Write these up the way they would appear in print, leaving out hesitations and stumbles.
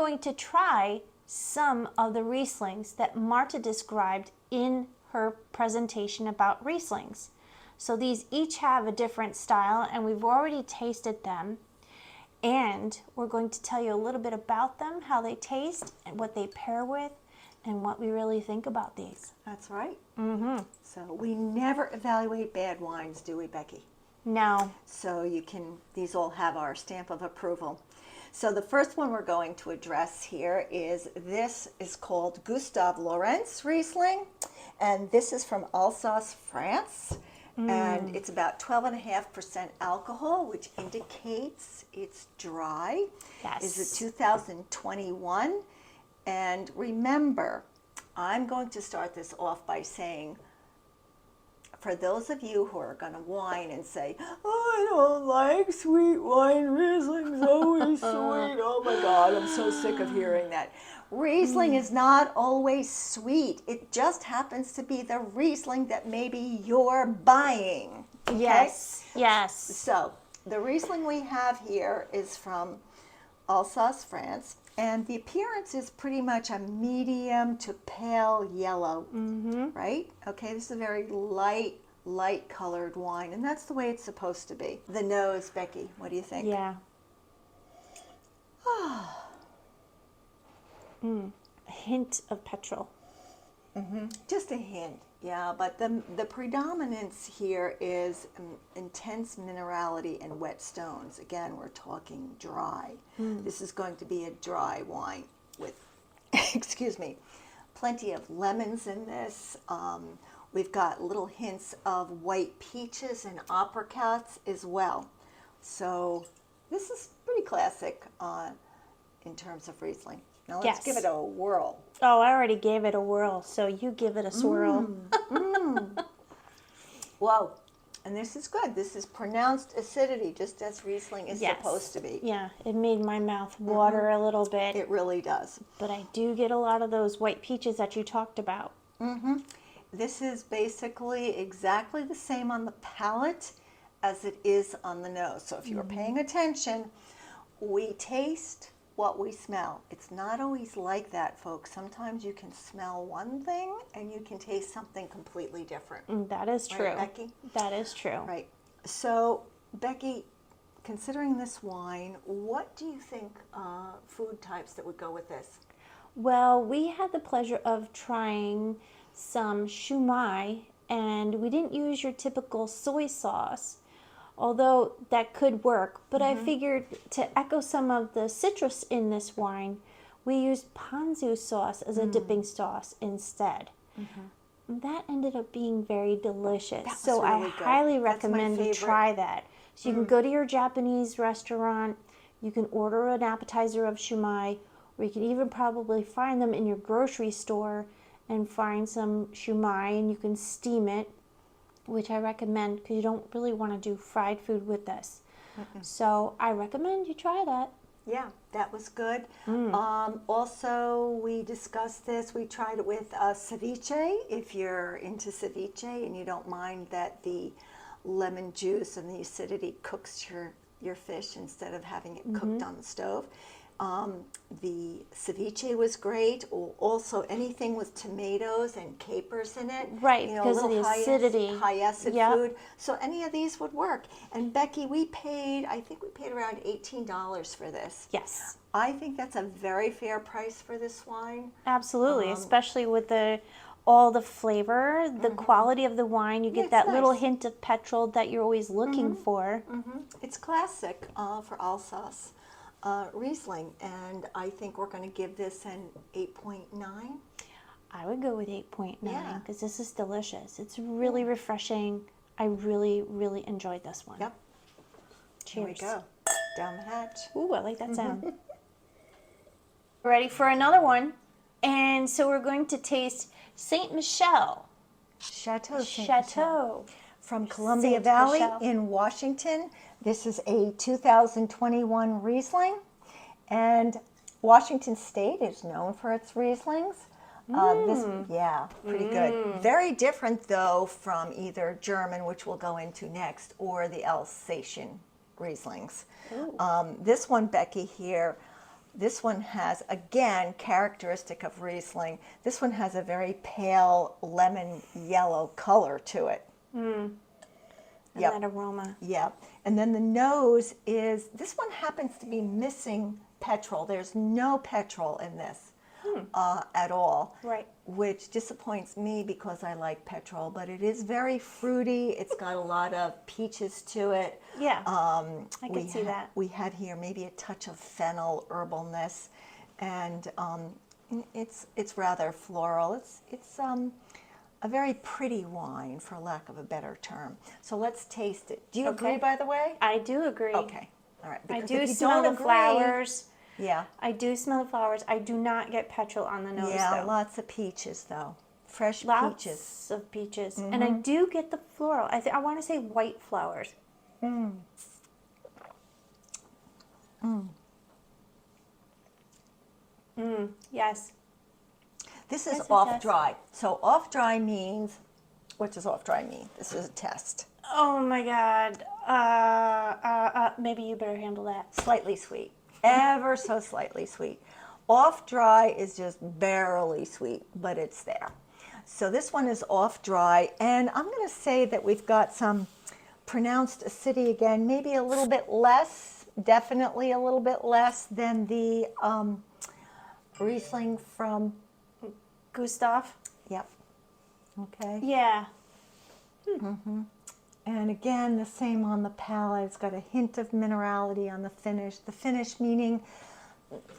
going to try some of the Rieslings that Marta described in her presentation about Rieslings. So these each have a different style, and we've already tasted them. And we're going to tell you a little bit about them, how they taste, and what they pair with, and what we really think about these. That's right. So we never evaluate bad wines, do we, Becky? No. So these all have our stamp of approval. So the first one we're going to address here this is called Gustave Lorentz Riesling, and this is from Alsace, France. And it's about 12.5% alcohol, which indicates it's dry. Yes. Is it 2021? And remember, I'm going to start this off by saying, for those of you who are going to whine and say, oh, I don't like sweet wine, Riesling's always sweet. Oh my God, I'm so sick of hearing that. Riesling is not always sweet. It just happens to be the Riesling that maybe you're buying. Okay? Yes, yes. So the Riesling we have here is from Alsace, France. And the appearance is pretty much a medium to pale yellow, right? Okay, this is a very light colored wine, and that's the way it's supposed to be. The nose, Becky, what do you think? Yeah. A hint of petrol. Just a hint, yeah, but the predominance here is intense minerality and wet stones. Again, we're talking dry. This is going to be a dry wine with, excuse me, plenty of lemons in this. We've got little hints of white peaches and apricots as well. So this is pretty classic in terms of Riesling. Now let's give it a whirl. Oh, I already gave it a whirl, so you give it a swirl. Whoa, and this is good. This is pronounced acidity, just as Riesling is supposed to be. Yeah, it made my mouth water a little bit. It really does. But I do get a lot of those white peaches that you talked about. This is basically exactly the same on the palate as it is on the nose. So if you were paying attention, we taste what we smell. It's not always like that, folks. Sometimes you can smell one thing and you can taste something completely different. That is true. Right, Becky? That is true. Right. So, Becky, considering this wine, what do you think food types that would go with this? Well, we had the pleasure of trying some shumai, and we didn't use your typical soy sauce, although that could work, but I figured to echo some of the citrus in this wine, we used ponzu sauce as a dipping sauce instead. That ended up being very delicious. So really I highly recommend you try that. So you can go to your Japanese restaurant, you can order an appetizer of shumai, or you can even probably find them in your grocery store and find some shumai and you can steam it, which I recommend because you don't really want to do fried food with this. So I recommend you try that. Yeah, that was good. Also, we discussed this. We tried it with ceviche. If you're into ceviche and you don't mind that the lemon juice and the acidity cooks your fish instead of having it cooked on the stove. The ceviche was great. Also, anything with tomatoes and capers in it. Right, because of the acidity. High acid food. So any of these would work. And Becky, I think we paid around $18 for this. Yes. I think that's a very fair price for this wine. Absolutely, especially with all the flavor, the quality of the wine. You get that little hint of petrol that you're always looking for. It's classic for Alsace. Riesling, and I think we're going to give this an 8.9. I would go with 8.9 because this is delicious. It's really refreshing. I really, really enjoyed this one. Yep. Cheers. Here we go. Down the hatch. Ooh, I like that sound. Ready for another one. And so we're going to taste Ste Michelle. Chateau Ste Chateau. From Columbia Valley in Washington. This is a 2021 Riesling, and Washington State is known for its Rieslings. Pretty good. Very different, though, from either German, which we'll go into next, or the Alsatian Rieslings. This one, Becky, here, This one has, again, characteristic of Riesling, this one has a very pale lemon yellow color to it. And Yep. that aroma. Yeah. And then the nose is, this one happens to be missing petrol. There's no petrol in this at all. Right. Which disappoints me because I like petrol, but it is very fruity. It's got a lot of peaches to it. Yeah, I can see that. We had here maybe a touch of fennel herbalness, and it's rather floral. It's a very pretty wine, for lack of a better term. So let's taste it. Do you agree, by the way? I do agree. Okay. All right. I Because do if you smell don't the agree- flowers. Yeah. I do smell the flowers. I do not get petrol on the nose, Yeah, though. lots of peaches, though. Fresh Lots peaches. of peaches. And I do get the floral. I want to say white flowers. Yes. This is Yes, it off does. dry. So off dry means, what does off dry mean? This is a test. Oh my God. Maybe you better handle that. Slightly sweet, ever so slightly sweet. Off dry is just barely sweet, but it's there. So this one is off dry, and I'm going to say that we've got some pronounced acidity again, maybe a little bit less, definitely a little bit less than the Riesling from, Gustave? yep, okay. Yeah. And again, the same on the palate. It's got a hint of minerality on the finish. The finish meaning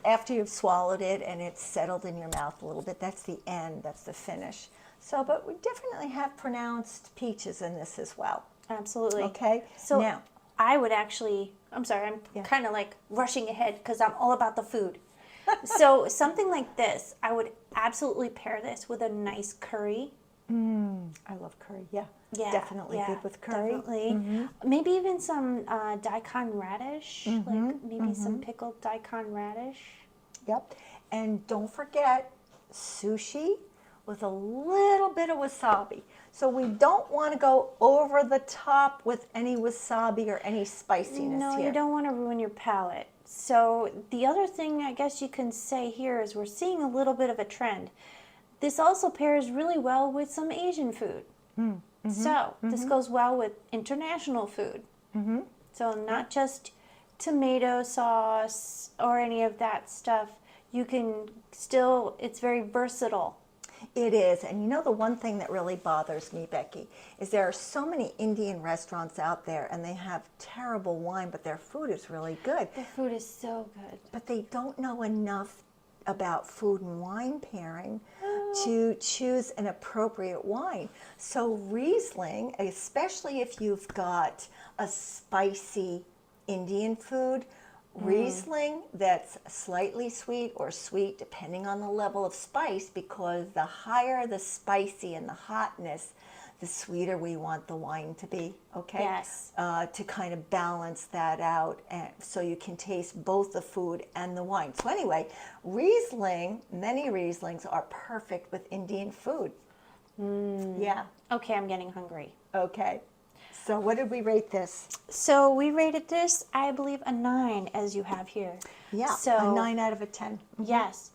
after you've swallowed it and it's settled in your mouth a little bit, that's the end, that's the finish. So, but we definitely have pronounced peaches in this as well. Absolutely. Okay, So now, I would actually, I'm sorry, I'm kind of like rushing ahead because I'm all about the food. So something like this, I would absolutely pair this with a nice curry. I love curry, yeah. Yeah, Definitely yeah, good with curry. Definitely. Maybe even some daikon radish, like maybe some pickled daikon radish. Yep. And don't forget sushi with a little bit of wasabi. So we don't want to go over the top with any wasabi or any spiciness No, here. you don't want to ruin your palate. So the other thing I guess you can say here is we're seeing a little bit of a trend. This also pairs really well with some Asian food. So this goes well with international food. So not just tomato sauce or any of that stuff. You can still, it's very versatile. It is. And you know, the one thing that really bothers me, Becky, is there are so many Indian restaurants out there and they have terrible wine, but their food is really good. The food is so good. But they don't know enough about food and wine pairing to choose an appropriate wine. So Riesling, especially if you've got a spicy Indian food, Riesling that's slightly sweet or sweet depending on the level of spice, because the higher the spicy and the hotness, the sweeter we want the wine to be, okay? Yes. To kind of balance that out, and so you can taste both the food and the wine. So anyway, Riesling, many Rieslings are perfect with Indian food. Yeah, Okay, I'm getting hungry. okay. So what did we rate this? So we rated this, I believe, a 9, as you have here. Yeah, So, a 9 out of a 10. Yes.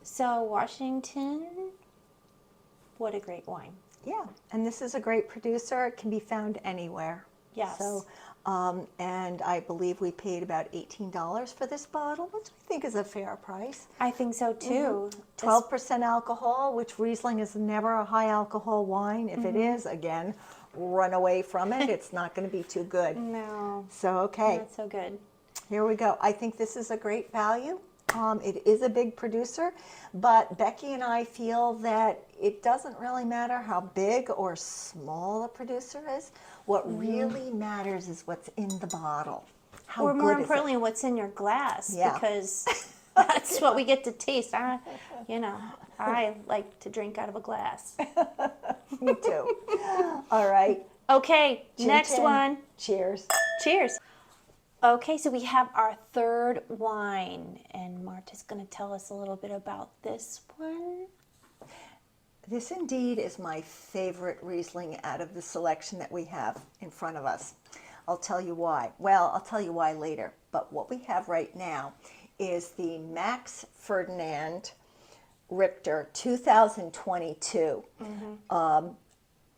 So Washington, what a great wine. Yeah, and this is a great producer. It can be found anywhere. Yes. So, and I believe we paid about $18 for this bottle, which I think is a fair price. I think so too. 12% alcohol, which Riesling is never a high alcohol wine. If it is, again, run away from it. It's not going to be too good. No, So, okay, not so good. here we go. I think this is a great value. It is a big producer, but Becky and I feel that it doesn't really matter how big or small a producer is. What really matters is what's in the bottle. How Or more good is it? importantly, what's in your glass, Yeah. because that's what we get to taste. I like to drink out of a glass. Me too. All right. Okay, Chin next chin. one. Cheers. Cheers. Okay, so we have our third wine, and Marta's going to tell us a little bit about this one. This indeed is my favorite Riesling out of the selection that we have in front of us. I'll tell you why. Well, I'll tell you why later. But what we have right now is the Max Ferdinand Richter 2022.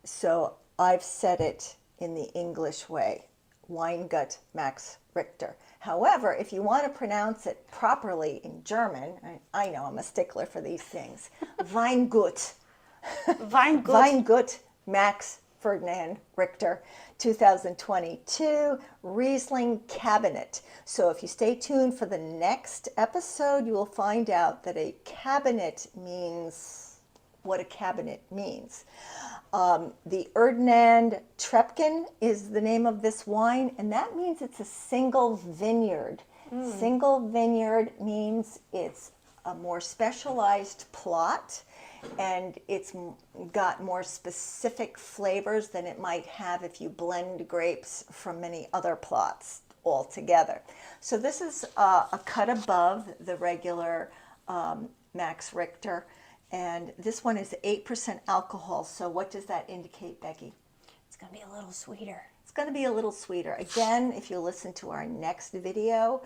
So I've said it in the English way, Weingut Max Richter. However, if you want to pronounce it properly in German, I know I'm a stickler for these things, Weingut. Weingut Max Ferdinand Richter 2022 Riesling Cabinet. So if you stay tuned for the next episode, you will find out that a cabinet means what a cabinet means. The Untitled Chapter is the name of this wine, and that means it's a single vineyard. Single vineyard means it's a more specialized plot, and it's got more specific flavors than it might have if you blend grapes from many other plots all together. So this is a cut above the regular Max Richter. And this one is 8% alcohol. So what does that indicate, Becky? It's going to be a little sweeter. It's going to be a little sweeter. Again, if you listen to our next video,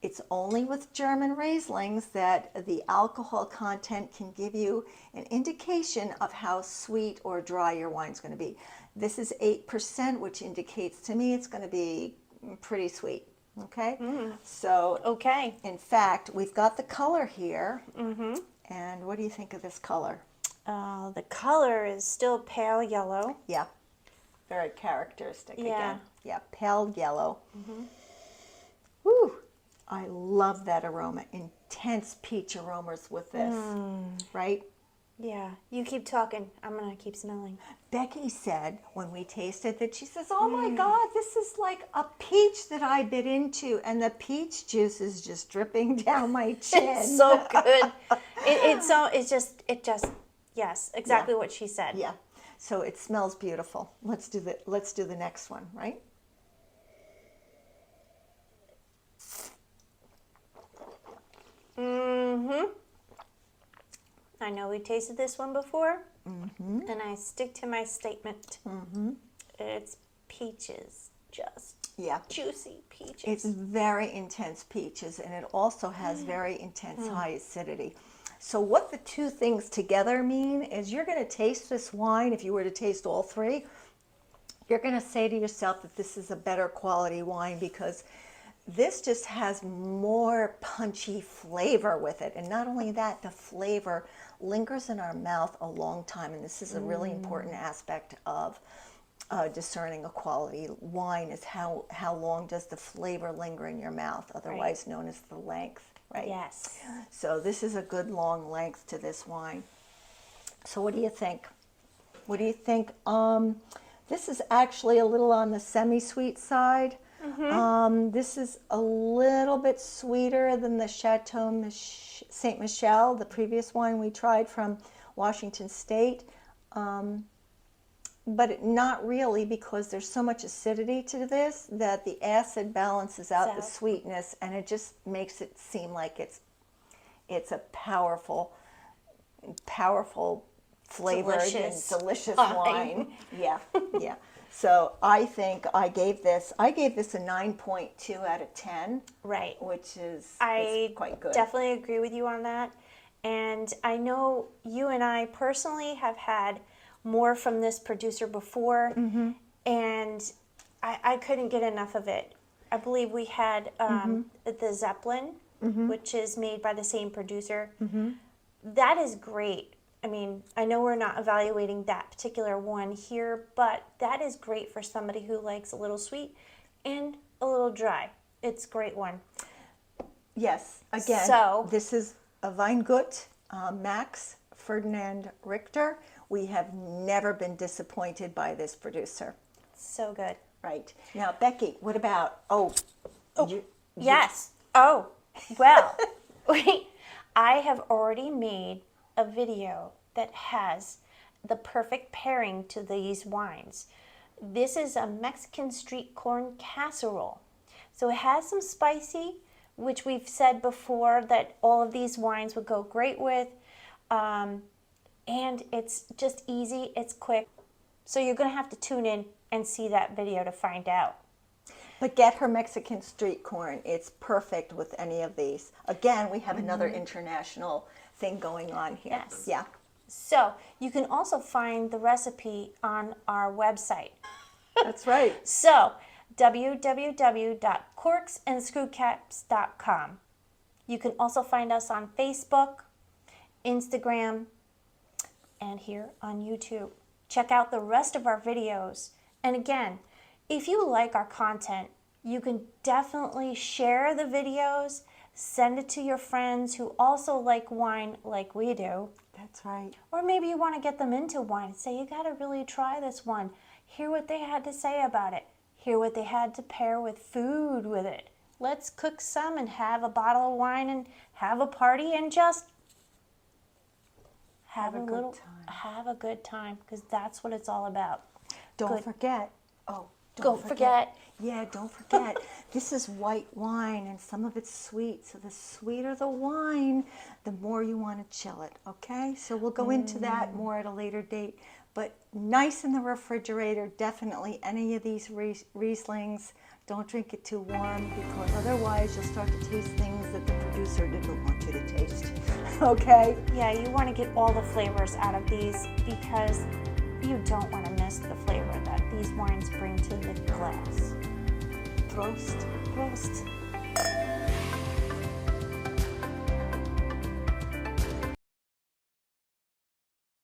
it's only with German Rieslings that the alcohol content can give you an indication of how sweet or dry your wine's going to be. This is 8%, which indicates to me it's going to be pretty sweet. Okay? So, Okay. in fact, we've got the color here. And what do you think of this color? The color is still pale yellow. Yeah, very characteristic Yeah. again. Yeah, pale yellow. Woo! I love that aroma. Intense peach aromas with this, right? Yeah. You keep talking. I'm going to keep smelling. Becky said when we tasted that, she says, oh my God, this is like a peach that I bit into, and the peach juice is just dripping down my chin. It's so good. It's just, yes, exactly what she said. Yeah. So it smells beautiful. Let's do the next one, right? I know we tasted this one before, and I stick to my statement. It's peaches, just juicy peaches. It's very intense peaches, and it also has very intense high acidity. So what the two things together mean is you're going to taste this wine, if you were to taste all three, you're going to say to yourself that this is a better quality wine because this just has more punchy flavor with it. And not only that, the flavor lingers in our mouth a long time. And this is a really important aspect of discerning a quality wine is how long does the flavor linger in your mouth, otherwise known as the length, right? Yes. So this is a good long length to this wine. So what do you think? What do you think? This is actually a little on the semi-sweet side. This is a little bit sweeter than the Chateau Ste Michelle, the previous wine we tried from Washington State. But not really, because there's so much acidity to this that the acid balances out the sweetness, and it just makes it seem like it's a powerful flavored and delicious wine. Yeah. So I think I gave this a 9.2 out of 10. Right. Which is quite good. Definitely agree with you on that. And I know you and I personally have had more from this producer before, and I couldn't get enough of it. I believe we had the Zeppelin, which is made by the same producer. That is great. I mean, I know we're not evaluating that particular one here, but that is great for somebody who likes a little sweet and a little dry. It's a great one. Yes. Again, So- this is a Weingut Max Ferdinand Richter. We have never been disappointed by this producer. So good. Right. Now, Becky, what about, Yes. Oh, well, wait. I have already made a video that has the perfect pairing to these wines. This is a Mexican street corn casserole. So it has some spicy, which we've said before that all of these wines would go great with. And it's just easy, it's quick. So you're going to have to tune in and see that video to find out. But get her Mexican street corn. It's perfect with any of these. Again, we have another international thing going on here. Yes. Yeah. So you can also find the recipe on our website. That's right. So www.corksandscrewcaps.com. You can also find us on Facebook, Instagram, and here on YouTube. Check out the rest of our videos. And again, if you like our content, you can definitely share the videos, send it to your friends who also like wine like we do. That's right. Or maybe you want to get them into wine. Say, you got to really try this one. Hear what they had to say about it. Hear what they had to pair with food with it. Let's cook some and have a bottle of wine and have a party and just have a good time, because that's what it's all about. Don't forget. Oh, Don't forget. Yeah, don't forget. This is white wine, and some of it's sweet. So the sweeter the wine, the more you want to chill it. Okay? So we'll go into that more at a later date. But nice in the refrigerator, definitely. Any of these Rieslings, don't drink it too warm, because otherwise you'll start to taste things that the producer didn't want you to taste. Okay? Yeah, you want to get all the flavors out of these, because you don't want to miss the flavor that these wines bring to the glass. Prost. Prost.